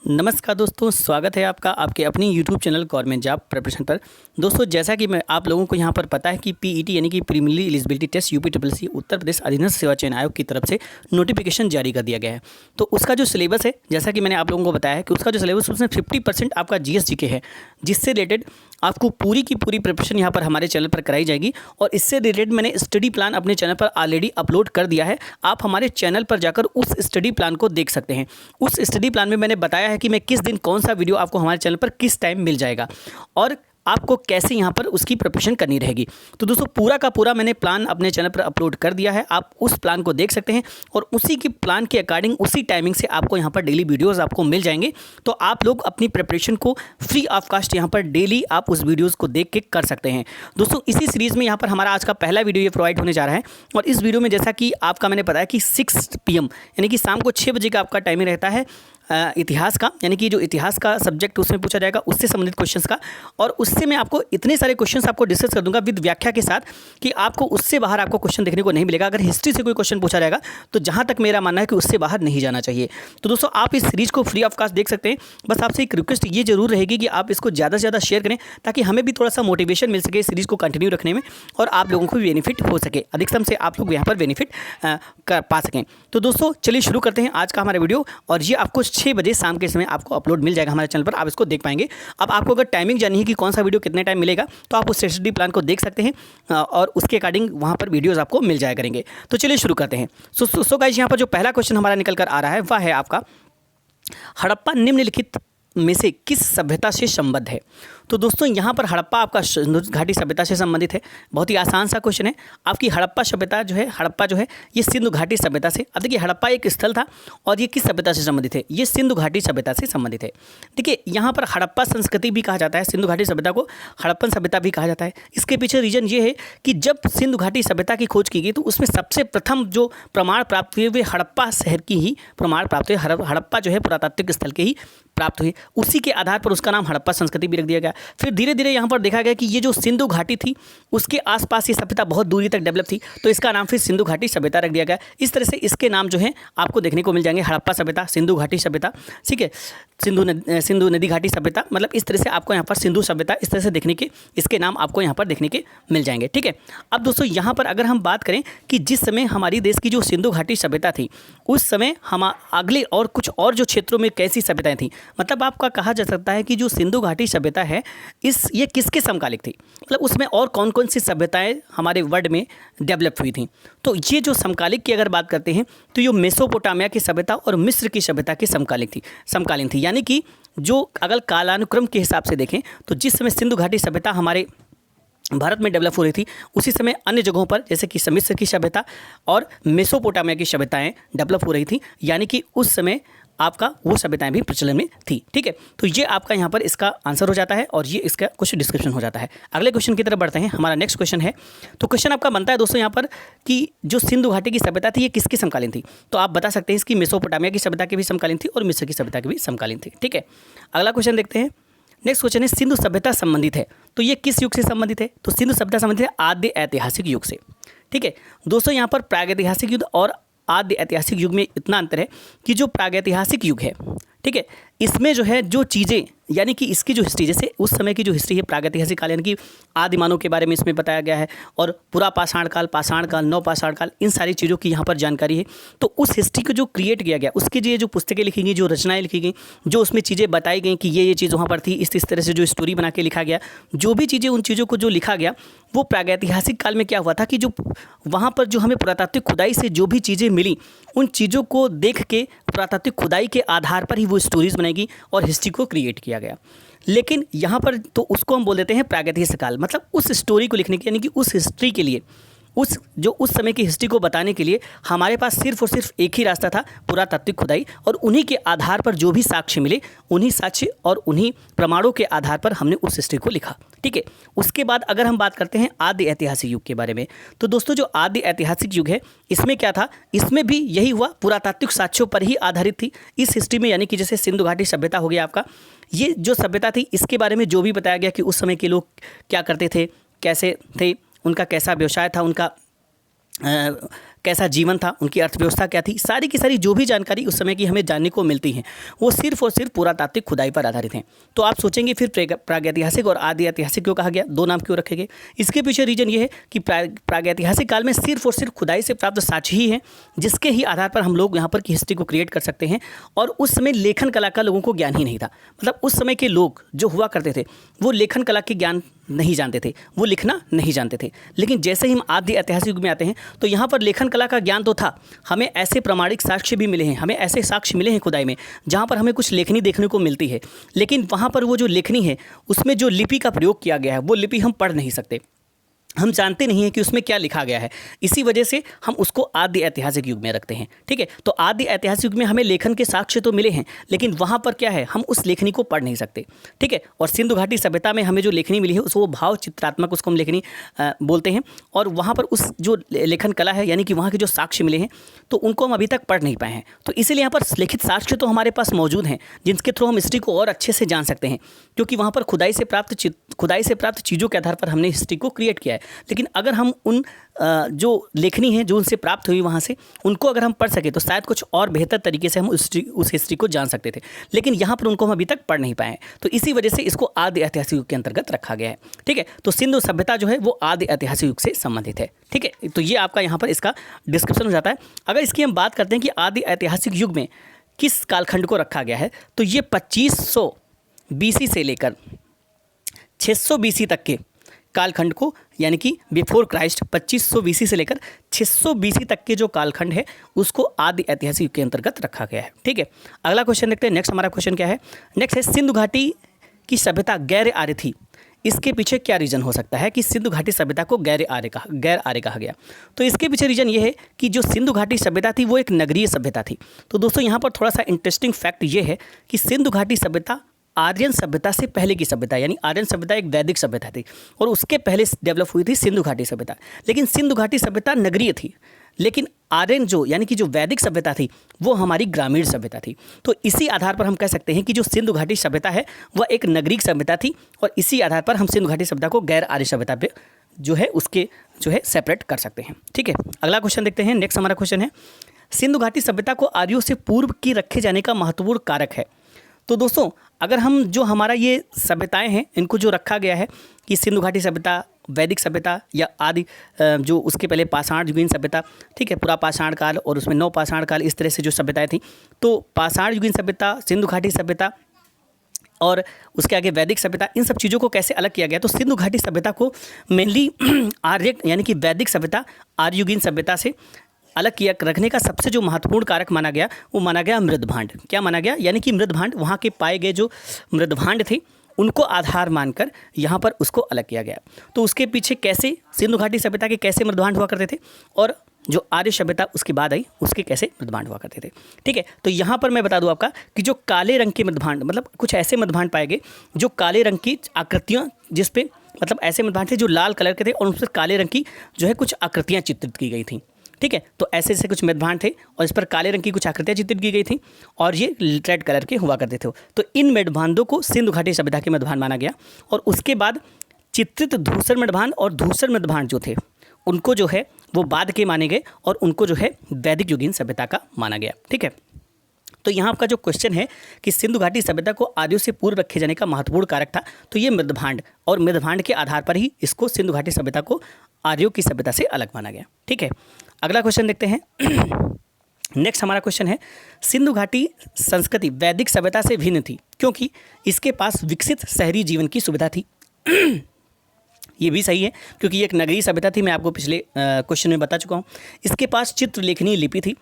नमस्कार दोस्तों, स्वागत है आपका आपके अपनी YouTube channel government job preparation पर। दोस्तों, जैसा कि मैं आप लोगों को यहाँ पर पता है कि पीईटी यानी कि preliminary eligibility test यूपीट्रिपलसी Uttar Pradesh अधीनस्थ सेवा चयन आयोग की तरफ से नोटिफिकेशन जारी कर दिया गया है। तो उसका जो सिलेबस है, जैसा कि मैंने आप लोगों को बताया है कि उसका जो सिलेबस उसमें 50% आपका जीएस के है, जिससे रिलेटेड आपको पूरी की पूरी प्रिपरेशन यहाँ पर हमारे चैनल पर कराई जाएगी। और इससे रिलेटेड मैंने स्टडी प्लान अपने चैनल पर ऑलरेडी अपलोड कर दिया है। आप हमारे चैनल पर जाकर उस स्टडी प्लान को देख सकते हैं। उस स्टडी प्लान में मैंने बताया है कि मैं किस दिन कौन सा वीडियो आपको हमारे चैनल पर किस टाइम मिल जाएगा और आपको कैसे यहाँ पर उसकी प्रिपरेशन करनी रहेगी। तो दोस्तों, पूरा का पूरा मैंने प्लान अपने चैनल पर अपलोड कर दिया है। आप उस प्लान को देख सकते हैं और उसी की प्लान के अकॉर्डिंग उसी टाइमिंग से आपको यहाँ पर डेली वीडियोस आपको मिल जाएंगे। तो आप लोग अपनी प्रिपरेशन को फ्री ऑफ कास्ट यहाँ पर डेली आप उस वीडियोज़ को देख के कर सकते हैं। दोस्तों, इसी सीरीज़ में यहाँ पर हमारा आज का पहला वीडियो ये प्रोवाइड होने जा रहा है। और इस वीडियो में जैसा कि आपका मैंने बताया कि 6 PM यानी कि शाम को 6 बजे का आपका टाइमिंग रहता है इतिहास का, यानी कि जो इतिहास का सब्जेक्ट उसमें पूछा जाएगा उससे संबंधित क्वेश्चंस का। और उससे मैं आपको इतने सारे क्वेश्चंस आपको डिस्कस कर दूंगा विद व्याख्या के साथ कि आपको उससे बाहर आपको क्वेश्चन देखने को नहीं मिलेगा। अगर हिस्ट्री से कोई क्वेश्चन पूछा जाएगा तो जहां तक मेरा मानना है कि उससे बाहर नहीं जाना चाहिए। तो दोस्तों, आप इस सीरीज़ को फ्री ऑफ कास्ट देख सकते हैं। बस आपसे एक रिक्वेस्ट ये जरूर रहेगी कि आप इसको ज़्यादा से ज़्यादा शेयर करें ताकि हमें भी थोड़ा सा मोटिवेशन मिल सके इस सीरीज़ को कंटिन्यू रखने में और आप लोगों को भी बेनिफिट हो सके, अधिकतम से आप लोग यहाँ पर बेनिफिट कर पा सकें। तो दोस्तों, चलिए शुरू करते हैं आज का हमारा वीडियो। और ये आपको 6 बजे शाम के समय आपको अपलोड मिल जाएगा हमारे चैनल पर, आप इसको देख पाएंगे। अब आपको अगर टाइमिंग जाननी है कि कौन सा वीडियो कितने टाइम मिलेगा तो आप उस स्टडी प्लान को देख सकते हैं और उसके अकॉर्डिंग वहां पर वीडियोस आपको मिल जाया करेंगे। तो चलिए शुरू करते हैं। सो गाइस, यहाँ पर जो पहला क्वेश्चन हमारा निकल कर आ रहा है वह है आपका, हड़प्पा निम्नलिखित में से किस सभ्यता से संबद्ध है। तो दोस्तों, यहाँ पर हड़प्पा आपका सिंधु घाटी सभ्यता से संबंधित है। बहुत ही आसान सा क्वेश्चन है। आपकी हड़प्पा सभ्यता जो है, हड़प्पा जो है ये सिंधु घाटी सभ्यता से, अब देखिए हड़प्पा एक स्थल था और ये किस सभ्यता से संबंधित है, ये सिंधु घाटी सभ्यता से संबंधित है। देखिए, यहाँ पर हड़प्पा संस्कृति भी कहा जाता है, सिंधु घाटी सभ्यता को हड़प्पन सभ्यता भी कहा जाता है। इसके पीछे रीजन ये है कि जब सिंधु घाटी सभ्यता की खोज की गई तो उसमें सबसे प्रथम जो प्रमाण प्राप्त हुए वे हड़प्पा शहर की ही प्रमाण प्राप्त हुए। हड़प्पा जो है पुरातात्विक स्थल के ही प्राप्त हुए, उसी के आधार पर उसका नाम हड़प्पा संस्कृति भी रख दिया गया। फिर धीरे धीरे यहाँ पर देखा गया कि ये जो सिंधु घाटी थी उसके आसपास ये सभ्यता बहुत दूरी तक डेवलप थी, तो इसका नाम फिर सिंधु घाटी सभ्यता रख दिया गया। इस तरह से इसके नाम जो है आपको देखने को मिल जाएंगे, हड़प्पा सभ्यता, सिंधु घाटी सभ्यता, ठीक है, सिंधु नदी घाटी सभ्यता, मतलब इस तरह से आपको यहाँ पर सिंधु सभ्यता इस तरह से देखने के इसके नाम आपको यहाँ पर देखने के मिल जाएंगे। ठीक है, अब दोस्तों यहाँ पर अगर हम बात करें कि जिस समय हमारी देश की जो सिंधु घाटी सभ्यता थी उस समय हम अगले और कुछ और जो क्षेत्रों में कैसी सभ्यताएं थी, मतलब आपका कहा जा सकता है कि जो सिंधु घाटी सभ्यता है ये किसके समकालिक थी, मतलब उसमें और कौन कौन सी सभ्यताएं हमारे वर्ल्ड में डेवलप हुई थी। तो ये जो समकालिक की अगर बात करते हैं तो ये मेसोपोटामिया की सभ्यता और मिस्र की सभ्यता की समकालीन थी। यानी कि जो अगर कालानुक्रम के हिसाब से देखें तो जिस समय सिंधु घाटी सभ्यता हमारे भारत में डेवलप हो रही थी उसी समय अन्य जगहों पर जैसे कि मिस्र की सभ्यता और मेसोपोटामिया की सभ्यताएं डेवलप हो रही थी, यानी कि उस समय आपका वो सभ्यताएं भी प्रचलन में थी। ठीक है, तो ये आपका यहाँ पर इसका आंसर हो जाता है और ये इसका कुछ डिस्क्रिप्शन हो जाता है। अगले क्वेश्चन की तरफ बढ़ते हैं। हमारा नेक्स्ट क्वेश्चन है, तो क्वेश्चन आपका बनता है दोस्तों यहाँ पर कि जो सिंधु घाटी की सभ्यता थी ये किसकी समकालीन थी। तो आप बता सकते हैं इसकी मेसोपोटामिया की सभ्यता की भी समकालीन थी और मिस्र की सभ्यता की भी समकालीन थी। ठीक है, अगला क्वेश्चन देखते हैं। नेक्स्ट क्वेश्चन है, सिंधु सभ्यता संबंधित है तो ये किस युग से संबंधित है। तो सिंधु सभ्यता संबंधित है आद्य ऐतिहासिक युग से। ठीक है दोस्तों, यहाँ पर प्रागैतिहासिक युग और आद्य ऐतिहासिक युग में इतना अंतर है कि जो प्रागैतिहासिक युग है, ठीक है, इसमें जो है जो चीज़ें यानी कि इसकी जो हिस्ट्री, जैसे उस समय की जो हिस्ट्री है प्रागैतिहासिक काल यानी कि आदिमानव के बारे में इसमें बताया गया है और पूरा पाषाण काल, नवपाषाण काल, इन सारी चीज़ों की यहाँ पर जानकारी है। तो उस हिस्ट्री को जो क्रिएट किया गया उसके लिए जो पुस्तकें लिखी गई, जो रचनाएं लिखी गई, जो उसमें चीज़ें बताई गई कि ये चीज़ वहाँ पर थी, इस तरह से जो स्टोरी बना के लिखा गया, जो भी चीज़ें उन चीज़ों को जो लिखा गया वो प्रागैतिहासिक काल में क्या हुआ था कि जो वहाँ पर जो हमें पुरातात्विक खुदाई से जो भी चीज़ें मिली उन चीज़ों को देख के पुरातात्विक खुदाई के आधार पर ही वो स्टोरीज बनाएगी और हिस्ट्री को क्रिएट किया गया। लेकिन यहाँ पर तो उसको हम बोल देते हैं प्रागैतिहासिक काल, मतलब उस स्टोरी को लिखने के यानी कि उस हिस्ट्री के लिए उस समय की हिस्ट्री को बताने के लिए हमारे पास सिर्फ और सिर्फ एक ही रास्ता था, पुरातात्विक खुदाई, और उन्हीं के आधार पर जो भी साक्ष्य मिले उन्हीं साक्ष्य और उन्हीं प्रमाणों के आधार पर हमने उस हिस्ट्री को लिखा। ठीक है, उसके बाद अगर हम बात करते हैं आदि ऐतिहासिक युग के बारे में, तो दोस्तों जो आदि ऐतिहासिक युग है इसमें क्या था, इसमें भी यही हुआ, पुरातात्विक साक्ष्यों पर ही आधारित थी इस हिस्ट्री में। यानी कि जैसे सिंधु घाटी सभ्यता हो गया आपका, ये जो सभ्यता थी इसके बारे में जो भी बताया गया कि उस समय के लोग क्या करते थे, कैसे थे, उनका कैसा व्यवसाय था, उनका कैसा जीवन था, उनकी अर्थव्यवस्था क्या थी, सारी की सारी जो भी जानकारी उस समय की हमें जानने को मिलती है वो सिर्फ और सिर्फ पुरातात्विक खुदाई पर आधारित हैं। तो आप सोचेंगे फिर प्रागैतिहासिक और आदि ऐतिहासिक क्यों कहा गया, दो नाम क्यों रखे गए? इसके पीछे रीजन ये है कि प्रागैतिहासिक काल में सिर्फ और सिर्फ खुदाई से प्राप्त साक्ष्य ही है जिसके ही आधार पर हम लोग यहाँ पर की हिस्ट्री को क्रिएट कर सकते हैं। और उस समय लेखन कला का लोगों को ज्ञान ही नहीं था। मतलब उस समय के लोग जो हुआ करते थे वो लेखन कला के ज्ञान नहीं जानते थे, वो लिखना नहीं जानते थे। लेकिन जैसे ही हम आदि ऐतिहासिक युग में आते हैं तो यहाँ पर लेखन कला का ज्ञान तो था, हमें ऐसे प्रमाणिक साक्ष्य भी मिले हैं, हमें ऐसे साक्ष्य मिले हैं खुदाई में जहाँ पर हमें कुछ लेखनी देखने को मिलती है। लेकिन वहाँ पर वो जो लेखनी है उसमें जो लिपि का प्रयोग किया गया है वो लिपि हम पढ़ नहीं सकते, हम जानते नहीं हैं कि उसमें क्या लिखा गया है। इसी वजह से हम उसको आदि ऐतिहासिक युग में रखते हैं। ठीक है, तो आदि ऐतिहासिक युग में हमें लेखन के साक्ष्य तो मिले हैं लेकिन वहाँ पर क्या है, हम उस लेखनी को पढ़ नहीं सकते। ठीक है, और सिंधु घाटी सभ्यता में हमें जो लेखनी मिली है उसको भाव चित्रात्मक उसको हम लेखनी बोलते हैं। और वहाँ पर उस जो लेखन कला है यानी कि वहाँ के जो साक्ष्य मिले हैं तो उनको हम अभी तक पढ़ नहीं पाए हैं। तो इसीलिए यहाँ पर लिखित साक्ष्य तो हमारे पास मौजूद हैं जिनके थ्रू हम हिस्ट्री को और अच्छे से जान सकते हैं, क्योंकि वहाँ पर खुदाई से प्राप्त चीज़ों के आधार पर हमने हिस्ट्री को क्रिएट किया है। लेकिन अगर हम उन जो लेखनी है जो उनसे प्राप्त हुई वहाँ से उनको अगर हम पढ़ सके तो शायद कुछ और बेहतर तरीके से हम उस हिस्ट्री को जान सकते थे। लेकिन यहाँ पर उनको हम अभी तक पढ़ नहीं पाए हैं, तो इसी वजह से इसको आदि ऐतिहासिक युग के अंतर्गत रखा गया है। ठीक है, तो सिंधु सभ्यता जो है वो आदि ऐतिहासिक युग से संबंधित है। ठीक है, तो ये आपका यहाँ पर इसका डिस्क्रिप्शन हो जाता है। अगर इसकी हम बात करते हैं कि आदि ऐतिहासिक युग में किस कालखंड को रखा गया है तो ये 2500 BC से लेकर 600 BC तक के कालखंड को, यानी कि बिफोर क्राइस्ट 2500 BC से लेकर 600 BC तक के जो कालखंड है उसको आदि ऐतिहासिक युग के अंतर्गत रखा गया है। ठीक है, अगला क्वेश्चन देखते हैं। नेक्स्ट हमारा क्वेश्चन क्या है? नेक्स्ट है सिंधु घाटी की सभ्यता गैर आर्य थी, इसके पीछे क्या रीज़न हो सकता है कि सिंधु घाटी सभ्यता को गैर आर्य कहा गया? तो इसके पीछे रीज़न ये है कि जो सिंधु घाटी सभ्यता थी वो एक नगरीय सभ्यता थी। तो दोस्तों यहाँ पर थोड़ा सा इंटरेस्टिंग फैक्ट ये है कि सिंधु घाटी सभ्यता आर्यन सभ्यता से पहले की सभ्यता, यानी आर्यन सभ्यता एक वैदिक सभ्यता थी और उसके पहले डेवलप हुई थी सिंधु घाटी सभ्यता। लेकिन सिंधु घाटी सभ्यता नगरीय थी, लेकिन आर्यन जो यानी कि जो वैदिक सभ्यता थी वो हमारी ग्रामीण सभ्यता थी। तो इसी आधार पर हम कह सकते हैं कि जो सिंधु घाटी सभ्यता है वह एक नगरीय सभ्यता थी और इसी आधार पर हम सिंधु घाटी सभ्यता को गैर आर्य सभ्यता पे जो है उसके जो है सेपरेट कर सकते हैं। ठीक है, अगला क्वेश्चन देखते हैं। नेक्स्ट हमारा क्वेश्चन है सिंधु घाटी सभ्यता को आर्यों से पूर्व की रखे जाने का महत्वपूर्ण कारक है। तो दोस्तों अगर हम जो हमारा ये सभ्यताएं हैं इनको जो रखा गया है कि सिंधु घाटी सभ्यता, वैदिक सभ्यता या आदि जो उसके पहले पाषाण युगीन सभ्यता, ठीक है, पूरा पाषाण काल और उसमें नव पाषाण काल, इस तरह से जो सभ्यताएं थी, तो पाषाण युगीन सभ्यता, सिंधु घाटी सभ्यता और उसके आगे वैदिक सभ्यता, इन सब चीज़ों को कैसे अलग किया गया? तो सिंधु घाटी सभ्यता को मेनली आर्य यानी कि वैदिक सभ्यता आर्य युगीन सभ्यता से अलग किया रखने का सबसे जो महत्वपूर्ण कारक माना गया वो माना गया मृदभांड। क्या माना गया? यानी कि मृदभांड, वहाँ के पाए गए जो मृदभांड थे उनको आधार मानकर यहाँ पर उसको अलग किया गया। तो उसके पीछे कैसे सिंधु घाटी सभ्यता के कैसे मृदभांड हुआ करते थे और जो आर्य सभ्यता उसके बाद आई उसके कैसे मृदभांड हुआ करते थे। ठीक है, तो यहाँ पर मैं बता दूँ आपका कि जो काले रंग के मृदभांड, मतलब कुछ ऐसे मृदभांड पाए गए जो काले रंग की आकृतियाँ, जिस पे मतलब ऐसे मृदभांड थे जो लाल कलर के थे और उस पर काले रंग की जो है कुछ आकृतियाँ चित्रित की गई थी। ठीक है, तो ऐसे ऐसे कुछ मृदभांड थे और इस पर काले रंग की कुछ आकृतियाँ चित्रित की गई थी और ये रेड कलर के हुआ करते थे। तो इन मृदभांडों को सिंधु घाटी सभ्यता के मृदभांड माना गया और उसके बाद चित्रित धूसर मृदभांड और धूसर मृदभांड जो थे उनको जो है वो बाद के माने गए और उनको जो है वैदिक युगीन सभ्यता का माना गया। ठीक है, तो यहाँ आपका जो क्वेश्चन है कि सिंधु घाटी सभ्यता को आर्यों से पूर्व रखे जाने का महत्वपूर्ण कारक था, तो ये मृदभांड और मृदभांड के आधार पर ही इसको सिंधु घाटी सभ्यता को आर्यों की सभ्यता से अलग माना गया। ठीक है, अगला क्वेश्चन देखते हैं। नेक्स्ट हमारा क्वेश्चन है सिंधु घाटी संस्कृति वैदिक सभ्यता से भिन्न थी क्योंकि इसके पास विकसित शहरी जीवन की सुविधा थी। ये भी सही है क्योंकि ये एक नगरीय सभ्यता थी, मैं आपको पिछले क्वेश्चन में बता चुका हूँ। इसके पास चित्रलेखनी लिपि थी,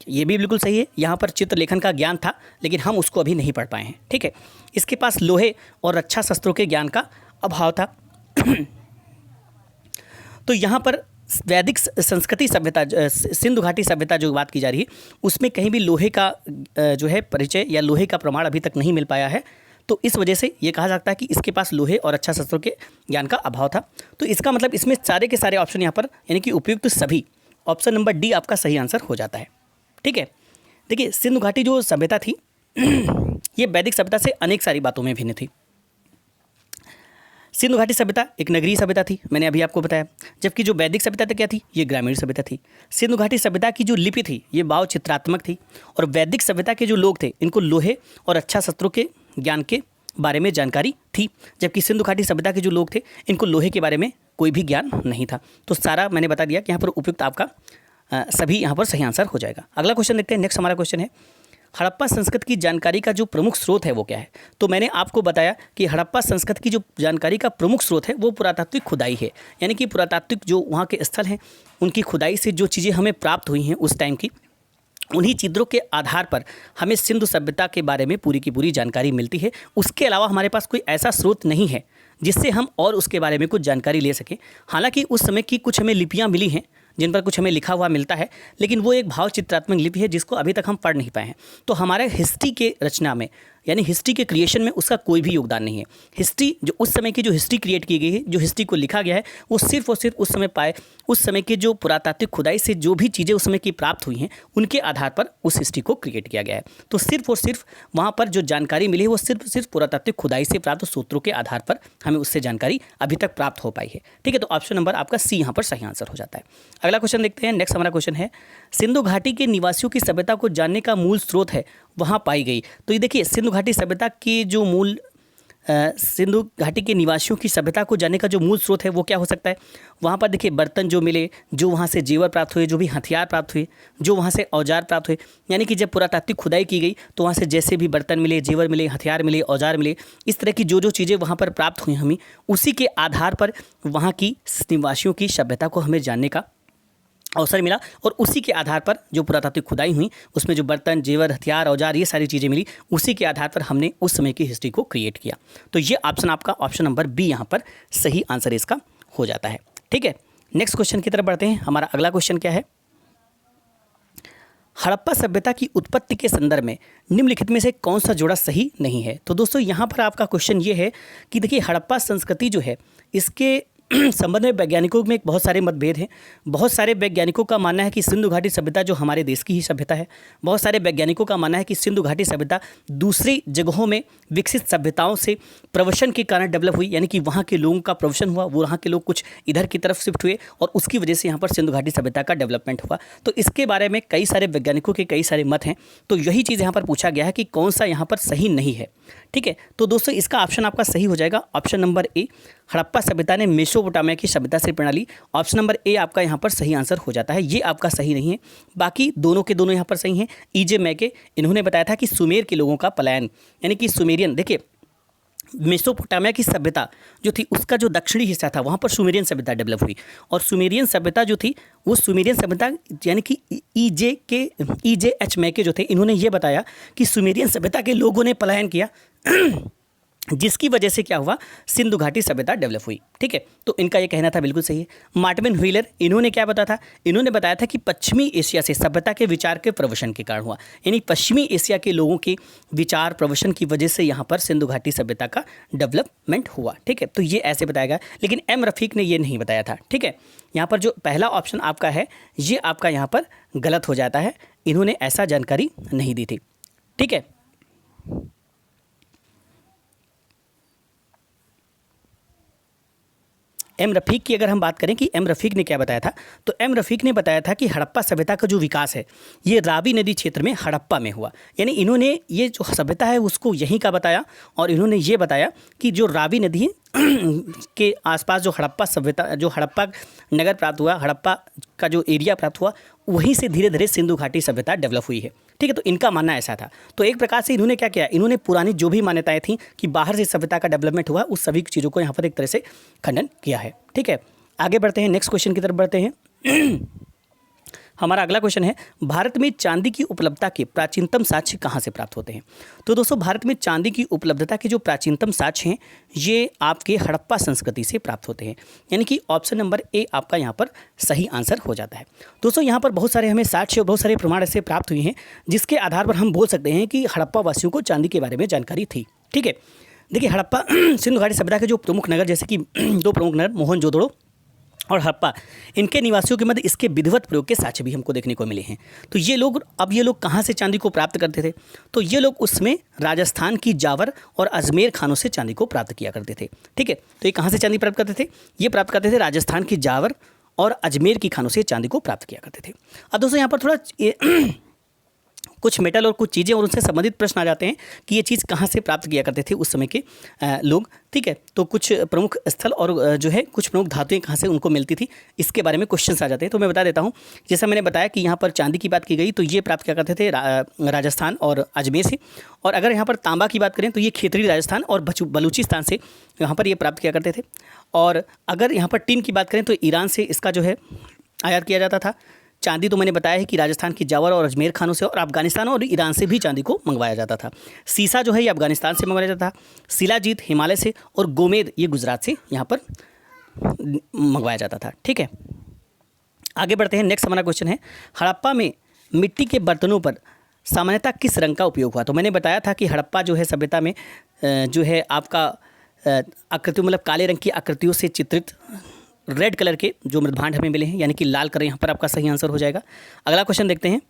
ये भी बिल्कुल सही है, यहाँ पर चित्रलेखन का ज्ञान था लेकिन हम उसको अभी नहीं पढ़ पाए हैं। ठीक है, इसके पास लोहे और रक्षा शस्त्रों के ज्ञान का अभाव था। तो यहाँ पर वैदिक संस्कृति सभ्यता, सिंधु घाटी सभ्यता जो बात की जा रही है उसमें कहीं भी लोहे का जो है परिचय या लोहे का प्रमाण अभी तक नहीं मिल पाया है। तो इस वजह से ये कहा जाता है कि इसके पास लोहे और अच्छा शस्त्रों के ज्ञान का अभाव था। तो इसका मतलब इसमें सारे के सारे ऑप्शन यहाँ पर यानी कि उपयुक्त सभी, ऑप्शन नंबर डी आपका सही आंसर हो जाता है। ठीक है, देखिए सिंधु घाटी जो सभ्यता थी ये वैदिक सभ्यता से अनेक सारी बातों में भिन्न थी। सिंधु घाटी सभ्यता एक नगरीय सभ्यता थी, मैंने अभी आपको बताया, जबकि जो वैदिक सभ्यता क्या थी, ये ग्रामीण सभ्यता थी। सिंधु घाटी सभ्यता की जो लिपि थी ये भाव चित्रात्मक थी, और वैदिक सभ्यता के जो लोग थे इनको लोहे और अच्छा शस्त्रों के ज्ञान के बारे में जानकारी थी, जबकि सिंधु घाटी सभ्यता के जो लोग थे इनको लोहे के बारे में कोई भी ज्ञान नहीं था। तो सारा मैंने बता दिया कि यहाँ पर उपयुक्त आपका सभी यहाँ पर सही आंसर हो जाएगा। अगला क्वेश्चन देखते हैं। नेक्स्ट हमारा क्वेश्चन है, हड़प्पा संस्कृति की जानकारी का जो प्रमुख स्रोत है वो क्या है। तो मैंने आपको बताया कि हड़प्पा संस्कृति की जो जानकारी का प्रमुख स्रोत है वो पुरातात्विक खुदाई है, यानी कि पुरातात्विक जो वहाँ के स्थल हैं उनकी खुदाई से जो चीज़ें हमें प्राप्त हुई हैं उस टाइम की, उन्हीं चित्रों के आधार पर हमें सिंधु सभ्यता के बारे में पूरी की पूरी जानकारी मिलती है। उसके अलावा हमारे पास कोई ऐसा स्रोत नहीं है जिससे हम और उसके बारे में कुछ जानकारी ले सकें। हालांकि उस समय की कुछ हमें लिपियाँ मिली हैं जिन पर कुछ हमें लिखा हुआ मिलता है, लेकिन वो एक भाव चित्रात्मक लिपि है जिसको अभी तक हम पढ़ नहीं पाए हैं। तो हमारे हिस्ट्री के रचना में, यानी हिस्ट्री के क्रिएशन में उसका कोई भी योगदान नहीं है। हिस्ट्री जो उस समय की जो हिस्ट्री क्रिएट की गई है, जो हिस्ट्री को लिखा गया है, वो सिर्फ और सिर्फ उस समय के जो पुरातात्विक खुदाई से जो भी चीज़ें उस समय की प्राप्त हुई हैं उनके आधार पर उस हिस्ट्री को क्रिएट किया गया है। तो सिर्फ और सिर्फ वहाँ पर जो जानकारी मिली है वो सिर्फ पुरातात्विक खुदाई से प्राप्त सूत्रों के आधार पर हमें उससे जानकारी अभी तक प्राप्त हो पाई है। ठीक है, तो ऑप्शन नंबर आपका सी यहाँ पर सही आंसर हो जाता है। अगला क्वेश्चन देखते हैं। नेक्स्ट हमारा क्वेश्चन है, सिंधु घाटी के निवासियों की सभ्यता को जानने का मूल स्रोत है वहाँ पाई गई। तो ये देखिए, सिंधु घाटी सभ्यता की जो मूल सिंधु घाटी के निवासियों की सभ्यता को जानने का जो मूल स्रोत है वो क्या हो सकता है। वहाँ पर देखिए बर्तन जो मिले, जो वहाँ से जेवर प्राप्त हुए, जो भी हथियार प्राप्त हुए, जो वहाँ से औजार प्राप्त हुए, यानी कि जब पुरातात्विक खुदाई की गई तो वहाँ से जैसे भी बर्तन मिले, जेवर मिले, हथियार मिले, औजार मिले, इस तरह की जो चीज़ें वहाँ पर प्राप्त हुई हमें, उसी के आधार पर वहाँ की निवासियों की सभ्यता को हमें जानने का अवसर मिला। और उसी के आधार पर जो पुरातात्विक खुदाई हुई उसमें जो बर्तन, जेवर, हथियार, औजार, ये सारी चीज़ें मिली, उसी के आधार पर हमने उस समय की हिस्ट्री को क्रिएट किया। तो ये ऑप्शन आपका ऑप्शन नंबर बी यहाँ पर सही आंसर इसका हो जाता है। ठीक है, नेक्स्ट क्वेश्चन की तरफ बढ़ते हैं। हमारा अगला क्वेश्चन क्या है, हड़प्पा सभ्यता की उत्पत्ति के संदर्भ में निम्नलिखित में से कौन सा जोड़ा सही नहीं है। तो दोस्तों यहाँ पर आपका क्वेश्चन ये है कि देखिए, हड़प्पा संस्कृति जो है इसके संबंध में वैज्ञानिकों में बहुत सारे मतभेद हैं। बहुत सारे वैज्ञानिकों का मानना है कि सिंधु घाटी सभ्यता जो हमारे देश की ही सभ्यता है। बहुत सारे वैज्ञानिकों का मानना है कि सिंधु घाटी सभ्यता दूसरी जगहों में विकसित सभ्यताओं से प्रवसन के कारण डेवलप हुई, यानी कि वहाँ के लोगों का प्रवसन हुआ, वो वहाँ के लोग कुछ इधर की तरफ शिफ्ट हुए और उसकी वजह से यहाँ पर सिंधु घाटी सभ्यता का डेवलपमेंट हुआ। तो इसके बारे में कई सारे वैज्ञानिकों के कई सारे मत हैं। तो यही चीज़ यहाँ पर पूछा गया है कि कौन सा यहाँ पर सही नहीं है। ठीक है, तो दोस्तों इसका ऑप्शन आपका सही हो जाएगा ऑप्शन नंबर ए, हड़प्पा सभ्यता ने मेसोपोटामिया की सभ्यता से प्रणाली। ऑप्शन नंबर ए आपका यहाँ पर सही आंसर हो जाता है। ये आपका सही नहीं है, बाकी दोनों के दोनों यहाँ पर सही हैं। ईजे मैके इन्होंने बताया था कि सुमेर के लोगों का पलायन, यानी कि सुमेरियन, देखिए मेसोपोटामिया की सभ्यता जो थी उसका जो दक्षिणी हिस्सा था वहाँ पर सुमेरियन सभ्यता डेवलप हुई, और सुमेरियन सभ्यता जो थी वो सुमेरियन सभ्यता यानी कि ईजे एच मैके जो थे इन्होंने ये बताया कि सुमेरियन सभ्यता के लोगों ने पलायन किया जिसकी वजह से क्या हुआ, सिंधु घाटी सभ्यता डेवलप हुई। ठीक है, तो इनका ये कहना था बिल्कुल सही है। मार्टिन व्हीलर इन्होंने क्या बताया था, इन्होंने बताया था कि पश्चिमी एशिया से सभ्यता के विचार के प्रवसन के कारण हुआ, यानी पश्चिमी एशिया के लोगों के विचार प्रवसन की वजह से यहाँ पर सिंधु घाटी सभ्यता का डेवलपमेंट हुआ। ठीक है, तो ये ऐसे बताया गया, लेकिन एम रफ़ीक ने ये नहीं बताया था। ठीक है, यहाँ पर जो पहला ऑप्शन आपका है ये आपका यहाँ पर गलत हो जाता है, इन्होंने ऐसा जानकारी नहीं दी थी। ठीक है, एम रफ़ीक की अगर हम बात करें कि एम रफ़ीक ने क्या बताया था, तो एम रफ़ीक ने बताया था कि हड़प्पा सभ्यता का जो विकास है ये रावी नदी क्षेत्र में हड़प्पा में हुआ, यानी इन्होंने ये जो सभ्यता है उसको यहीं का बताया, और इन्होंने ये बताया कि जो रावी नदी के आसपास जो हड़प्पा सभ्यता, जो हड़प्पा नगर प्राप्त हुआ, हड़प्पा का जो एरिया प्राप्त हुआ, वहीं से धीरे धीरे सिंधु घाटी सभ्यता डेवलप हुई है। ठीक है, तो इनका मानना ऐसा था। तो एक प्रकार से इन्होंने क्या किया, इन्होंने पुरानी जो भी मान्यताएं थी कि बाहर से सभ्यता का डेवलपमेंट हुआ, उस सभी चीज़ों को यहाँ पर एक तरह से खंडन किया है। ठीक है, आगे बढ़ते हैं, नेक्स्ट क्वेश्चन की तरफ बढ़ते हैं। हमारा अगला क्वेश्चन है, भारत में चांदी की उपलब्धता के प्राचीनतम साक्ष्य कहाँ से प्राप्त होते हैं। तो दोस्तों भारत में चांदी की उपलब्धता के जो प्राचीनतम साक्ष्य हैं ये आपके हड़प्पा संस्कृति से प्राप्त होते हैं, यानी कि ऑप्शन नंबर ए आपका यहाँ पर सही आंसर हो जाता है। दोस्तों यहाँ पर बहुत सारे हमें साक्ष्य और बहुत सारे प्रमाण ऐसे प्राप्त हुए हैं जिसके आधार पर हम बोल सकते हैं कि हड़प्पा वासियों को चांदी के बारे में जानकारी थी। ठीक है, देखिए हड़प्पा सिंधु घाटी सभ्यता के जो प्रमुख नगर, जैसे कि दो प्रमुख नगर मोहनजोदड़ो और हड़प्पा, इनके निवासियों के मध्य इसके विधिवत प्रयोग के साक्ष्य भी हमको देखने को मिले हैं। तो ये लोग कहाँ से चांदी को प्राप्त करते थे? तो ये लोग उसमें राजस्थान की जावर और अजमेर खानों से चांदी को प्राप्त किया करते थे। ठीक है, तो ये कहाँ से चांदी प्राप्त करते थे? ये प्राप्त करते थे राजस्थान की जावर और अजमेर की खानों से चांदी को प्राप्त किया करते थे। अब दोस्तों यहाँ पर थोड़ा कुछ मेटल और कुछ चीज़ें और उनसे संबंधित प्रश्न आ जाते हैं कि ये चीज़ कहाँ से प्राप्त किया करते थे उस समय के लोग। ठीक है, तो कुछ प्रमुख स्थल और जो है कुछ प्रमुख धातुएं कहाँ से उनको मिलती थी, इसके बारे में क्वेश्चंस आ जाते हैं। तो मैं बता देता हूँ, जैसा मैंने बताया कि यहाँ पर चांदी की बात की गई तो ये प्राप्त किया करते थे राजस्थान और अजमेर से। और अगर यहाँ पर तांबा की बात करें तो ये खेतरी राजस्थान और बलूचिस्तान से यहाँ पर ये प्राप्त किया करते थे। और अगर यहाँ पर टिन की बात करें तो ईरान से इसका जो है आयात किया जाता था। चांदी तो मैंने बताया है कि राजस्थान की जावर और अजमेर खानों से और अफगानिस्तान और ईरान से भी चांदी को मंगवाया जाता था। सीसा जो है ये अफगानिस्तान से मंगवाया जाता था। शिलाजीत हिमालय से और गोमेद ये गुजरात से यहाँ पर मंगवाया जाता था। ठीक है, आगे बढ़ते हैं। नेक्स्ट हमारा क्वेश्चन है, हड़प्पा में मिट्टी के बर्तनों पर सामान्यतः किस रंग का उपयोग हुआ? तो मैंने बताया था कि हड़प्पा जो है सभ्यता में जो है आपका आकृति मतलब काले रंग की आकृतियों से चित्रित रेड कलर के जो मृदभांड हमें मिले हैं, यानी कि लाल कलर यहाँ पर आपका सही आंसर हो जाएगा। अगला क्वेश्चन देखते हैं,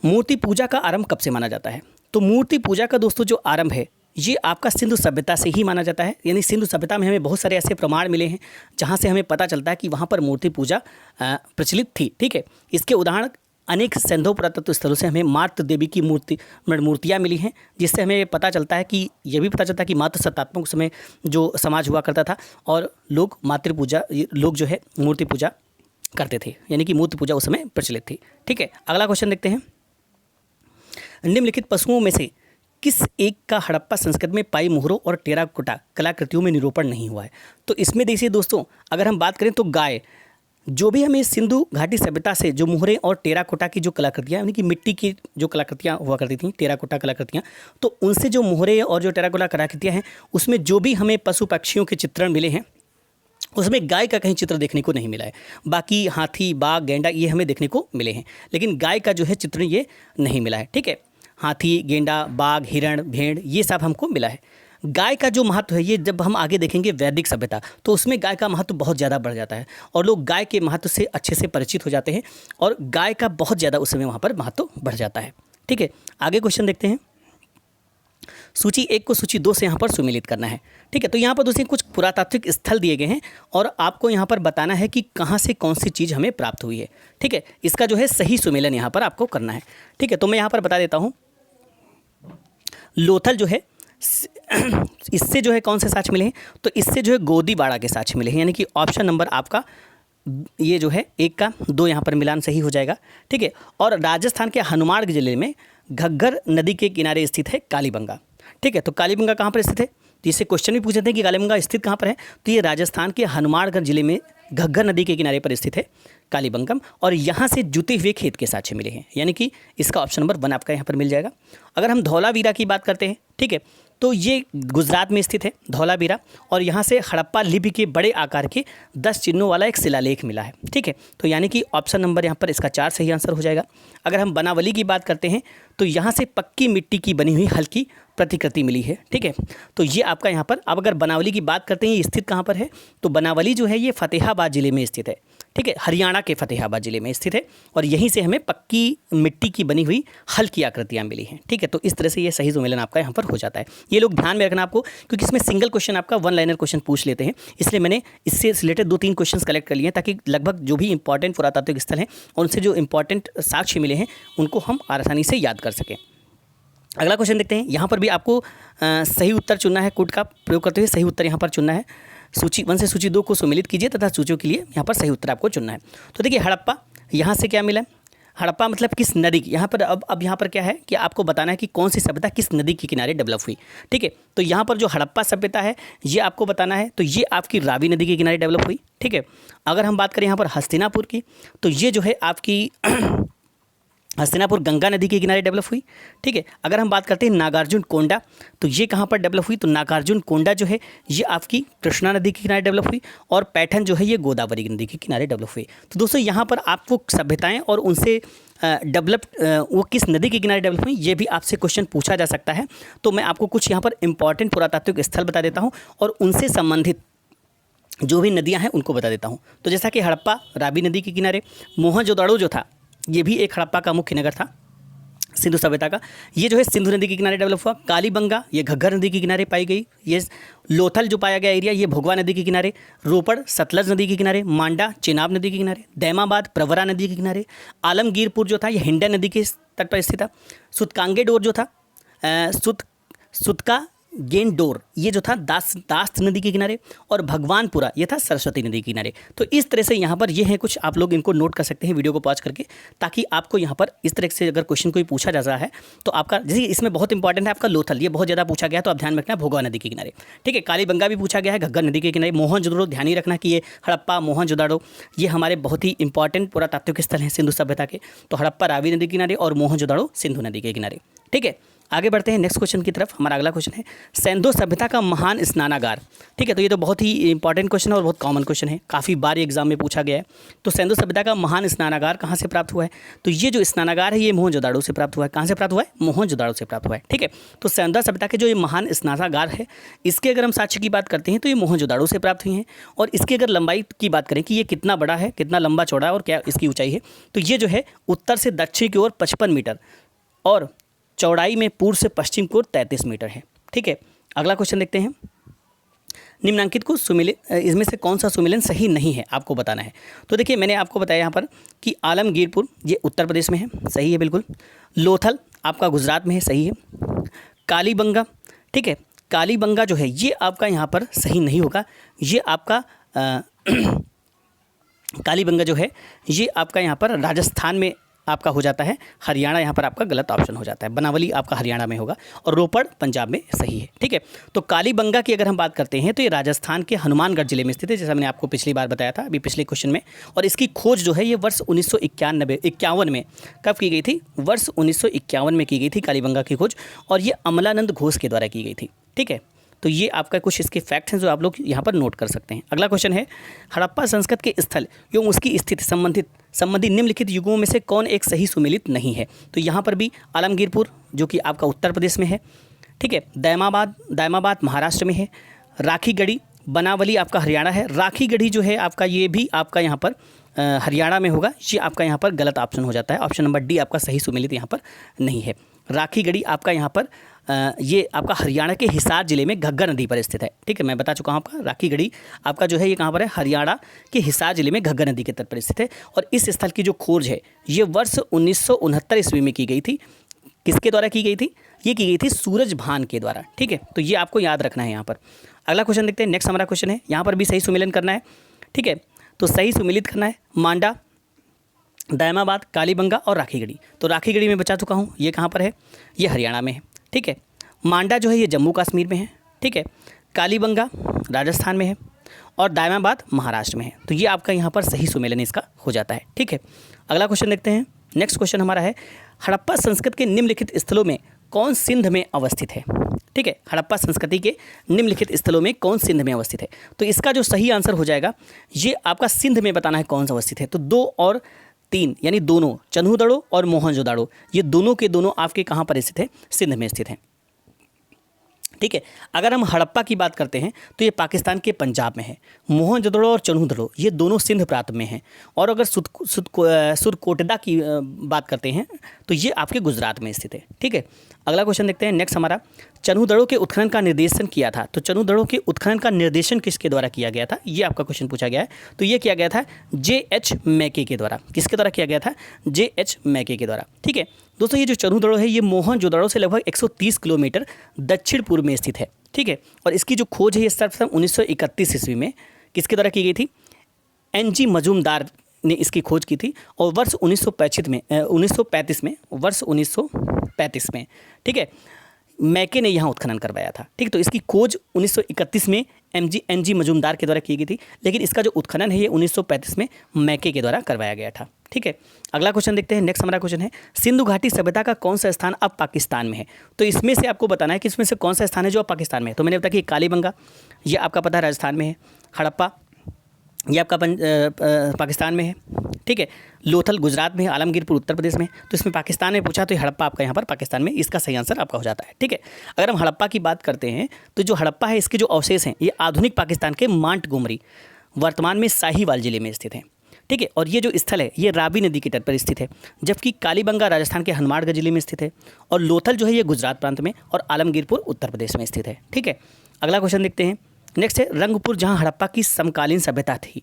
मूर्ति पूजा का आरंभ कब से माना जाता है? तो मूर्ति पूजा का दोस्तों जो आरंभ है ये आपका सिंधु सभ्यता से ही माना जाता है। यानी सिंधु सभ्यता में हमें बहुत सारे ऐसे प्रमाण मिले हैं जहाँ से हमें पता चलता है कि वहाँ पर मूर्ति पूजा प्रचलित थी। ठीक है, इसके उदाहरण अनेक सैंधव पुरातत्व स्थलों से हमें मातृ देवी की मूर्तियाँ मिली हैं, जिससे हमें पता चलता है कि यह भी पता चलता है कि मातृ सत्तात्मक उस समय जो समाज हुआ करता था और लोग लोग जो है मूर्ति पूजा करते थे, यानी कि मूर्ति पूजा उस समय प्रचलित थी। ठीक है, अगला क्वेश्चन देखते हैं, निम्नलिखित पशुओं में से किस एक का हड़प्पा संस्कृति में पाई मोहरों और टेराकोटा कलाकृतियों में निरूपण नहीं हुआ है? तो इसमें देखिए दोस्तों, अगर हम बात करें तो गाय, जो भी हमें सिंधु घाटी सभ्यता से जो मोहरे और टेराकोटा की जो कलाकृतियाँ यानी कि मिट्टी की जो कलाकृतियाँ हुआ करती थी, टेराकोटा कलाकृतियाँ, तो उनसे जो मोहरे और जो टेराकोटा कलाकृतियाँ हैं उसमें जो भी हमें पशु पक्षियों के चित्रण मिले हैं उसमें गाय का कहीं चित्र देखने को नहीं मिला है। बाकी हाथी, बाघ, गेंडा ये हमें देखने को मिले हैं, लेकिन गाय का जो है चित्रण ये नहीं मिला है। ठीक है, हाथी, गेंडा, बाघ, हिरण, भेड़ ये सब हमको मिला है। गाय का जो महत्व है ये जब हम आगे देखेंगे वैदिक सभ्यता, तो उसमें गाय का महत्व बहुत ज़्यादा बढ़ जाता है और लोग गाय के महत्व से अच्छे से परिचित हो जाते हैं और गाय का बहुत ज़्यादा उस समय वहाँ पर महत्व बढ़ जाता है। ठीक है, आगे क्वेश्चन देखते हैं, सूची 1 को सूची 2 से यहाँ पर सुमेलित करना है। ठीक है, तो यहाँ पर दोस्तों कुछ पुरातात्विक स्थल दिए गए हैं और आपको यहाँ पर बताना है कि कहाँ से कौन सी चीज़ हमें प्राप्त हुई है। ठीक है, इसका जो है सही सुमेलन यहाँ पर आपको करना है। ठीक है, तो मैं यहाँ पर बता देता हूँ, लोथल जो है इससे जो है कौन से साक्ष्य मिले हैं? तो इससे जो है गोदीवाड़ा के साक्ष्य मिले हैं, यानी कि ऑप्शन नंबर आपका ये जो है 1 का 2 यहाँ पर मिलान सही हो जाएगा। ठीक है, और राजस्थान के हनुमानगढ़ जिले में घग्गर नदी के किनारे स्थित है कालीबंगा। ठीक है, तो कालीबंगा कहाँ पर स्थित है? तो इससे क्वेश्चन भी पूछते हैं कि कालीबंगा स्थित कहाँ पर है, तो ये राजस्थान के हनुमानगढ़ जिले में घग्गर नदी के किनारे पर स्थित है कालीबंगम, और यहाँ से जुते हुए खेत के साक्ष्य मिले हैं, यानी कि इसका ऑप्शन नंबर 1 आपका यहाँ पर मिल जाएगा। अगर हम धौलावीरा की बात करते हैं, ठीक है, तो ये गुजरात में स्थित है धौलावीरा, और यहाँ से हड़प्पा लिपि के बड़े आकार के 10 चिन्हों वाला एक शिलालेख मिला है। ठीक है, तो यानी कि ऑप्शन नंबर यहाँ पर इसका 4 सही आंसर हो जाएगा। अगर हम बनावली की बात करते हैं तो यहाँ से पक्की मिट्टी की बनी हुई हल्की प्रतिकृति मिली है। ठीक है, तो ये आपका यहाँ पर, अब अगर बनावली की बात करते हैं ये स्थित कहाँ पर है, तो बनावली जो है ये फतेहाबाद जिले में स्थित है। ठीक है, हरियाणा के फतेहाबाद जिले में स्थित है और यहीं से हमें पक्की मिट्टी की बनी हुई हल्की आकृतियाँ मिली हैं। ठीक है, तो इस तरह से ये सही सुमेलन आपका यहाँ पर हो जाता है। ये लोग ध्यान में रखना आपको, क्योंकि इसमें सिंगल क्वेश्चन आपका 1 लाइनर क्वेश्चन पूछ लेते हैं, इसलिए मैंने इससे रिलेटेड 2-3 क्वेश्चन कलेक्ट कर लिए ताकि लगभग जो भी इंपॉर्टेंट पुरातात्विक स्थल हैं और उनसे जो इंपॉर्टेंट साक्ष्य मिले हैं उनको हम आसानी से याद कर सकें। अगला क्वेश्चन देखते हैं, यहाँ पर भी आपको सही उत्तर चुनना है, कोड का प्रयोग करते हुए सही उत्तर यहाँ पर चुनना है। सूची 1 से सूची 2 को सुमेलित कीजिए तथा सूचियों के लिए यहाँ पर सही उत्तर आपको चुनना है। तो देखिए हड़प्पा, यहाँ से क्या मिला, हड़प्पा मतलब किस नदी की, यहाँ पर अब यहाँ पर क्या है कि आपको बताना है कि कौन सी सभ्यता किस नदी के किनारे डेवलप हुई। ठीक है, तो यहाँ पर जो हड़प्पा सभ्यता है ये आपको बताना है, तो ये आपकी रावी नदी के किनारे डेवलप हुई। ठीक है, अगर हम बात करें यहाँ पर हस्तिनापुर की, तो ये जो है आपकी हस्तिनापुर गंगा नदी के किनारे डेवलप हुई। ठीक है, अगर हम बात करते हैं नागार्जुन कोंडा, तो ये कहाँ पर डेवलप हुई, तो नागार्जुन कोंडा जो है ये आपकी कृष्णा नदी के किनारे डेवलप हुई, और पैठन जो है ये गोदावरी नदी के किनारे डेवलप हुई। तो दोस्तों यहाँ पर आपको सभ्यताएं और उनसे डेवलप वो किस नदी के किनारे डेवलप हुई ये भी आपसे क्वेश्चन पूछा जा सकता है। तो मैं आपको कुछ यहाँ पर इंपॉर्टेंट पुरातात्विक स्थल बता देता हूँ और उनसे संबंधित जो भी नदियाँ हैं उनको बता देता हूँ। तो जैसा कि हड़प्पा रावी नदी के किनारे, मोहनजोदड़ो जो था ये भी एक हड़प्पा का मुख्य नगर था सिंधु सभ्यता का, ये जो है सिंधु नदी के किनारे डेवलप हुआ। कालीबंगा ये घग्गर नदी के किनारे पाई गई। ये लोथल जो पाया गया एरिया ये भोगवा नदी के किनारे। रोपड़ सतलज नदी के किनारे। मांडा चेनाब नदी के किनारे। दैमाबाद प्रवरा नदी के किनारे। आलमगीरपुर जो था ये हिंडन नदी के तट पर स्थित था। सुतकांगेडोर जो था सुतका गेंडोर ये जो था दास्त नदी के किनारे। और भगवानपुरा ये था सरस्वती नदी के किनारे। तो इस तरह से यहाँ पर ये है कुछ, आप लोग इनको नोट कर सकते हैं वीडियो को पॉज करके, ताकि आपको यहाँ पर इस तरह से अगर क्वेश्चन कोई पूछा जा रहा है तो आपका, जैसे इसमें बहुत इंपॉर्टेंट है आपका लोथल, ये बहुत ज़्यादा पूछा गया है तो आप ध्यान में रखना भोगवा नदी के किनारे। ठीक है, कालीबंगा भी पूछा गया है घग्गर नदी के किनारे। मोहनजोदड़ो ध्यान ही रखना कि ये हड़प्पा मोहनजोदड़ो ये हमारे बहुत ही इंपॉर्टेंट पुरातात्विक स्थल हैं सिंधु सभ्यता के। तो हड़प्पा रावी नदी के किनारे और मोहनजोदड़ो सिंधु नदी के किनारे। ठीक है, आगे बढ़ते हैं नेक्स्ट क्वेश्चन की तरफ। हमारा अगला क्वेश्चन है सिंधु सभ्यता का महान स्नानागार। ठीक है, तो ये तो बहुत ही इंपॉर्टेंट क्वेश्चन है और बहुत कॉमन क्वेश्चन है, काफ़ी बार एग्जाम में पूछा गया है। तो सिंधु सभ्यता का महान स्नानागार कहाँ से प्राप्त हुआ है? तो ये जो स्नानागार है ये मोहनजोदड़ो से प्राप्त हुआ है। कहाँ से प्राप्त हुआ है? मोहनजोदड़ो से प्राप्त हुआ है। ठीक है, तो सिंधु सभ्यता के जो ये महान स्नानागार है इसके अगर हम साक्ष्य की बात करते हैं तो ये मोहनजोदड़ो से प्राप्त हुई हैं। और इसकी अगर लंबाई की बात करें कि ये कितना बड़ा है, कितना लंबा चौड़ा है और क्या इसकी ऊंचाई है, तो ये जो है उत्तर से दक्षिण की ओर 55 मीटर और चौड़ाई में पूर्व से पश्चिम की ओर 33 मीटर है। ठीक है, अगला क्वेश्चन देखते हैं। निम्नांकित को सुमेलित इसमें से कौन सा सुमेलन सही नहीं है आपको बताना है। तो देखिए मैंने आपको बताया यहाँ पर कि आलमगीरपुर ये उत्तर प्रदेश में है, सही है बिल्कुल। लोथल आपका गुजरात में है, सही है। कालीबंगा, ठीक है, कालीबंगा जो है ये आपका यहाँ पर सही नहीं होगा। ये आपका कालीबंगा जो है ये आपका यहाँ पर राजस्थान में आपका हो जाता है। हरियाणा यहाँ पर आपका गलत ऑप्शन हो जाता है। बनावली आपका हरियाणा में होगा और रोपड़ पंजाब में सही है। ठीक है, तो कालीबंगा की अगर हम बात करते हैं तो ये राजस्थान के हनुमानगढ़ जिले में स्थित है, जैसा मैंने आपको पिछली बार बताया था अभी पिछले क्वेश्चन में। और इसकी खोज जो है ये वर्ष 1951 में कब की गई थी? वर्ष 1951 में की गई थी कालीबंगा की खोज, और ये अमलानंद घोष के द्वारा की गई थी। ठीक है, तो ये आपका कुछ इसके फैक्ट्स हैं जो आप लोग यहाँ पर नोट कर सकते हैं। अगला क्वेश्चन है हड़प्पा संस्कृति के स्थल एवं उसकी स्थिति संबंधी निम्नलिखित युगों में से कौन एक सही सुमेलित नहीं है? तो यहाँ पर भी आलमगीरपुर जो कि आपका उत्तर प्रदेश में है। ठीक है, दैमाबाद महाराष्ट्र में है। राखीगढ़ी बनावली आपका हरियाणा है। राखीगढ़ी जो है आपका ये भी आपका यहाँ पर हरियाणा में होगा। ये आपका यहाँ पर गलत ऑप्शन हो जाता है। ऑप्शन नंबर डी आपका सही सुमेलित यहाँ पर नहीं है। राखीगढ़ी आपका यहाँ पर ये आपका हरियाणा के हिसार जिले में घग्गर नदी पर स्थित है। ठीक है, मैं बता चुका हूँ आपका राखीगढ़ी आपका जो है ये कहाँ पर है? हरियाणा के हिसार जिले में घग्गर नदी के तट पर स्थित है। और इस स्थल की जो खोज है ये वर्ष 1969 ईस्वी में की गई थी। किसके द्वारा की गई थी? ये की गई थी सूरजभान के द्वारा। ठीक है, तो ये आपको याद रखना है यहाँ पर। अगला क्वेश्चन देखते हैं। नेक्स्ट हमारा क्वेश्चन है, यहाँ पर भी सही सुमेलन करना है। ठीक है, तो सही सुमेलित करना है मांडा, दैमाबाद, कालीबंगा और राखीगढ़ी। तो राखीगढ़ी में बचा चुका हूँ, ये कहाँ पर है? ये हरियाणा में है। ठीक है, मांडा जो है ये जम्मू कश्मीर में है। ठीक है, कालीबंगा राजस्थान में है और दैमाबाद महाराष्ट्र में है। तो ये आपका यहाँ पर सही सुमेलन इसका हो जाता है। ठीक है, अगला क्वेश्चन देखते हैं। नेक्स्ट क्वेश्चन हमारा है हड़प्पा संस्कृति के निम्नलिखित स्थलों में कौन सिंध में अवस्थित है? ठीक है, हड़प्पा संस्कृति के निम्नलिखित स्थलों में कौन सिंध में अवस्थित है? तो इसका जो सही आंसर हो जाएगा ये आपका सिंध में बताना है कौन सा अवस्थित है। तो 2 और 3 यानी दोनों चन्हूदड़ो और मोहनजोदड़ो ये दोनों के दोनों आपके कहाँ पर स्थित है? सिंध में स्थित हैं। ठीक है, अगर हम हड़प्पा की बात करते हैं तो ये पाकिस्तान के पंजाब में है। मोहनजोदड़ो और चन्हूदड़ो ये दोनों सिंध प्रांत में हैं। और अगर सुरकोटदा की बात करते हैं तो ये आपके गुजरात में स्थित है। ठीक है, अगला क्वेश्चन देखते हैं। नेक्स्ट हमारा चन्हूदड़ो के उत्खनन का निर्देशन किया था। तो चन्हूदड़ो के उत्खनन का निर्देशन किसके द्वारा किया गया था? ये आपका क्वेश्चन पूछा गया है। तो ये किया गया था J.H. मैके के द्वारा। किसके द्वारा किया गया था? J.H. मैके के द्वारा। ठीक है दोस्तों, ये जो चन्हूदड़ो है ये मोहनजोदड़ो से लगभग 130 किलोमीटर दक्षिण पूर्व में स्थित है। ठीक है, और इसकी जो खोज है ये सर्वप्रथम 1931 ईस्वी में किसके द्वारा की गई थी? N.G. मजूमदार ने इसकी खोज की थी। और वर्ष 1935 में ठीक है मैके ने यहाँ उत्खनन करवाया था। ठीक, तो इसकी खोज 1931 में N.G. मजूमदार के द्वारा की गई थी, लेकिन इसका जो उत्खनन है ये 1935 में मैके के द्वारा करवाया गया था। ठीक है, अगला क्वेश्चन देखते हैं। नेक्स्ट हमारा क्वेश्चन है सिंधु घाटी सभ्यता का कौन सा स्थान अब पाकिस्तान में है? तो इसमें से आपको बताना है कि इसमें से कौन सा स्थान है जो अब पाकिस्तान में है। तो मैंने बताया कि कालीबंगा ये आपका पता है राजस्थान में है। हड़प्पा ये आपका पाकिस्तान में है, ठीक है। लोथल गुजरात में है, आलमगीरपुर उत्तर प्रदेश में है। तो इसमें पाकिस्तान में पूछा तो ये हड़प्पा आपका यहाँ पर पाकिस्तान में, इसका सही आंसर आपका हो जाता है, ठीक है। अगर हम हड़प्पा की बात करते हैं तो जो हड़प्पा है इसके जो अवशेष हैं ये आधुनिक पाकिस्तान के मांटगोमरी वर्तमान में साहिवाल जिले में स्थित हैं, ठीक है। और ये जो स्थल है ये रावी नदी के तट पर स्थित है, जबकि कालीबंगा राजस्थान के हनुमानगढ़ जिले में स्थित है, और लोथल जो है ये गुजरात प्रांत में, और आलमगीरपुर उत्तर प्रदेश में स्थित है, ठीक है। अगला क्वेश्चन देखते हैं। नेक्स्ट है रंगपुर, जहाँ हड़प्पा की समकालीन सभ्यता थी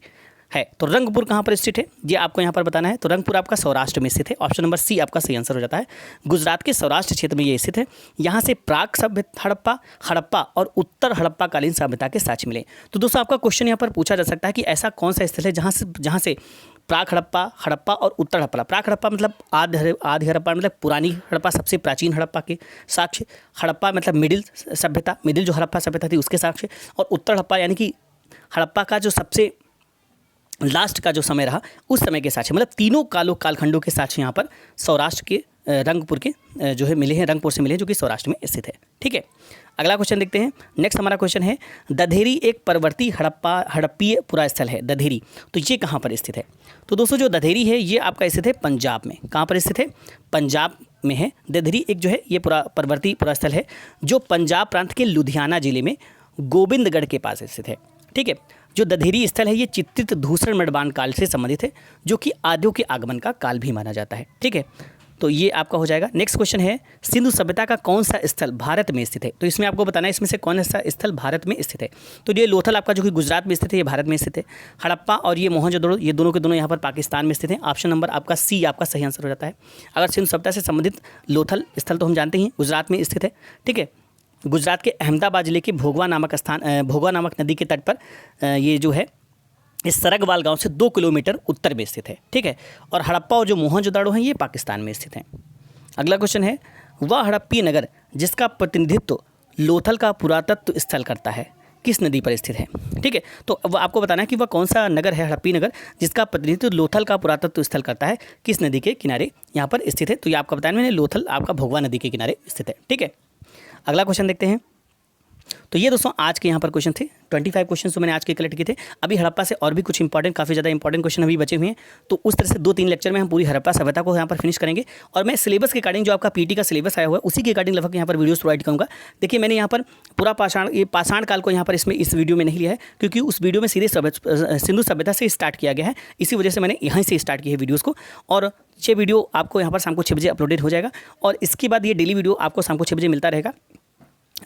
है। तो रंगपुर कहाँ पर स्थित है ये आपको यहाँ पर बताना है। तो रंगपुर आपका सौराष्ट्र में स्थित है। ऑप्शन नंबर सी आपका सही आंसर हो जाता है। गुजरात के सौराष्ट्र क्षेत्र में ये स्थित है। यहाँ से प्राक सभ्यता हड़प्पा और उत्तर हड़प्पाकालीन सभ्यता के साक्ष्य मिले। तो दोस्तों आपका क्वेश्चन यहाँ पर पूछा जा सकता है कि ऐसा कौन सा स्थल है जहाँ से प्राक हड़प्पा और उत्तर हड़प्पा, प्राक हड़प्पा मतलब आदि हड़प्पा मतलब पुरानी हड़प्पा, सबसे प्राचीन हड़प्पा के साक्ष्य, हड़प्पा मतलब मिडिल सभ्यता, मिडिल जो हड़प्पा सभ्यता थी उसके साक्ष्य, और उत्तर हड़प्पा यानी कि हड़प्पा का जो सबसे लास्ट का जो समय रहा उस समय के साक्ष्य, मतलब तीनों कालखंडों के साक्ष्य यहाँ पर सौराष्ट्र के रंगपुर के जो है मिले हैं, रंगपुर से मिले हैं, जो कि सौराष्ट्र में स्थित है, ठीक है। अगला क्वेश्चन देखते हैं। नेक्स्ट हमारा क्वेश्चन है दधेरी एक परवर्ती हड़प्पीय पुरा स्थल है। दधेरी तो ये कहाँ पर स्थित है? तो दोस्तों जो दधेरी है ये आपका स्थित है पंजाब में। कहाँ पर स्थित है? पंजाब में है। दधेरी एक जो है ये परवर्ती पुरा स्थल है जो पंजाब प्रांत के लुधियाना जिले में गोविंदगढ़ के पास स्थित है, ठीक है। जो दधेरी स्थल है ये चित्रित धूसर मडबान काल से संबंधित है, जो कि आर्यों के आगमन का काल भी माना जाता है, ठीक है। तो ये आपका हो जाएगा। नेक्स्ट क्वेश्चन है सिंधु सभ्यता का कौन सा स्थल भारत में स्थित है? तो इसमें आपको बताना है इसमें से कौन सा स्थल भारत में स्थित है। तो ये लोथल आपका जो कि गुजरात में स्थित है ये भारत में स्थित है। हड़प्पा और ये मोहनजोदड़ो ये दोनों के दोनों यहाँ पर पाकिस्तान में स्थित हैं। ऑप्शन नंबर आपका सी आपका सही आंसर हो जाता है। अगर सिंधु सभ्यता से संबंधित लोथल स्थल तो हम जानते हैं गुजरात में स्थित है, ठीक है। गुजरात के अहमदाबाद जिले के भोगवा नामक नदी के तट पर ये जो है इस सरगवाल गांव से 2 किलोमीटर उत्तर में स्थित है, ठीक है। और हड़प्पा और जो मोहनजोदड़ो हैं ये पाकिस्तान में स्थित हैं। अगला क्वेश्चन है वह हड़प्पी नगर जिसका प्रतिनिधित्व लोथल का पुरातत्व स्थल करता है किस नदी पर स्थित है, ठीक है। तो वह आपको बताना है कि वह कौन सा नगर है हड़प्पी नगर जिसका प्रतिनिधित्व लोथल का पुरातत्व स्थल करता है, किस नदी के किनारे यहाँ पर स्थित है। तो ये आपका बताना है लोथल आपका भोगवा नदी के किनारे स्थित है, ठीक है। अगला क्वेश्चन देखते हैं। तो ये दोस्तों आज के यहाँ पर क्वेश्चन थे। 25 क्वेश्चन तो मैंने आज के कलेक्ट किए थे। अभी हड़प्पा से और भी कुछ इंपॉर्टेंट काफ़ी ज़्यादा इंपॉर्टेंट क्वेश्चन अभी बचे हुए हैं। तो उस तरह से 2-3 लेक्चर में हम पूरी हड़प्पा सभ्यता को यहाँ पर फिनिश करेंगे। और मैं सिलेबस के अकॉर्डिंग जो आपका पीटी का सिलेबस आया हुआ है उसी के अकॉर्डिंग लगभग यहाँ पर वीडियोस प्रोवाइड करूँगा। देखिए मैंने यहाँ पर पूरा पाषाण काल को यहाँ पर इस वीडियो में नहीं लिया है, क्योंकि उस वीडियो में सीधे सिंधु सभ्यता से स्टार्ट किया गया है। इसी वजह से मैंने यहाँ से स्टार्ट किया है वीडियोज़ को। और ये वीडियो आपको यहाँ पर शाम को 6 बजे अपलोडेड हो जाएगा। और इसके बाद ये डेली वीडियो आपको शाम को 6 बजे मिलता रहेगा।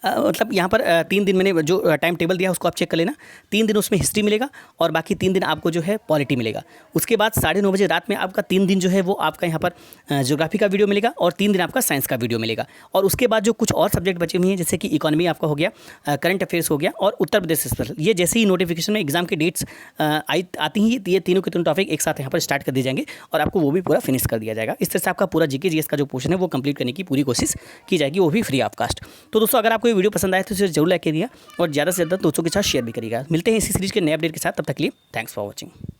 मतलब यहाँ पर 3 दिन मैंने जो टाइम टेबल दिया उसको आप चेक कर लेना। 3 दिन उसमें हिस्ट्री मिलेगा और बाकी 3 दिन आपको जो है पॉलिटी मिलेगा। उसके बाद 9:30 बजे रात में आपका 3 दिन जो है वो आपका यहाँ पर ज्योग्राफी का वीडियो मिलेगा और 3 दिन आपका साइंस का वीडियो मिलेगा। और उसके बाद जो कुछ और सब्जेक्ट बचे हुए हैं जैसे कि इकोनॉमी आपका हो गया, करंट अफेयर्स हो गया और उत्तर प्रदेश स्पेशल, ये जैसे ही नोटिफिकेशन में एग्जाम की डेट्स आती हैं ये तीनों के तीनों टॉपिक एक साथ यहाँ पर स्टार्ट कर दिए जाएंगे और आपको वो भी पूरा फिनिश कर दिया जाएगा। इस तरह से आपका पूरा जीके जीएस का जो पोर्शन है वो कंप्लीट करने की पूरी कोशिश की जाएगी, वो भी फ्री ऑफ कास्ट। तो दोस्तों अगर आपको ये वीडियो पसंद आए तो इसे जरूर लाइक करिएगा और ज़्यादा से ज़्यादा दोस्तों के साथ शेयर भी करिएगा। मिलते हैं इसी सीरीज़ के नए अपडेट के साथ, तब तक के लिए थैंक्स फॉर वॉचिंग।